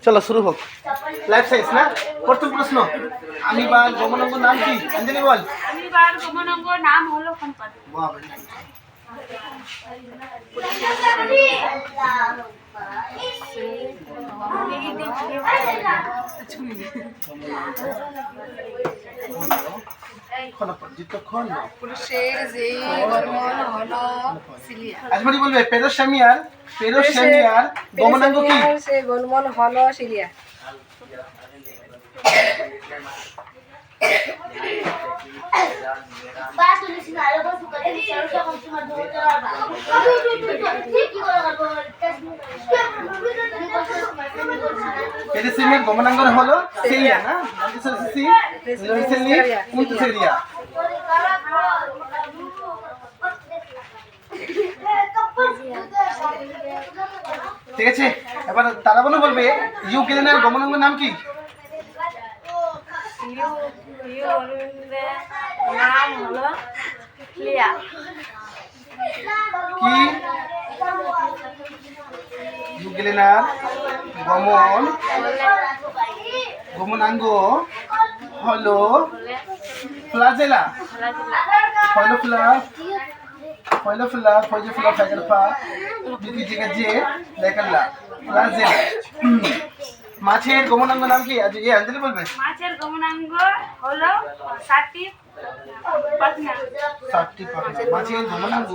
চলো শুরু হোক। লাইফ সায়েন্স না? প্রথম প্রশ্ন, আমিবার গমনাঙ্গ নাম কি? অঞ্জলি বল। আমিবার গমনাঙ্গ নাম হলো সম্পাদক। বাহ, পুরুষের যেই গমন হলো সিলিয়া। আজমারি বলবে পেরোসামিয়ার গমনাঙ্গ কি? সেই গমন হলো সিলিয়া। পেরোসামিয়ার গমনাঙ্গ হলো সিলিয়া না? সিলিয়া। ঠিক আছে, এবার তারা বলবে ইউক্রেনের গমনাঙ্গ নাম কি? নাম হলো ক্লিয়া। কি? ইউক্রেনের গমনাঙ্গ হলো ফ্লাজেলা। মাছের গমনাঙ্গ নাম কি? অঞ্জলি বলবে। মাছের গমনাঙ্গ হলো সাতটি পাখনা। মাছের গমনাঙ্গ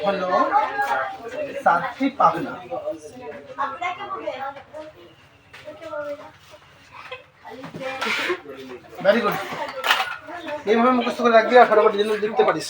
হলো 7টি পাখনা। ভেরি গুড, এইভাবে মুখস্থ করে রাখবি আর ফটাফট লিখতে পারিস।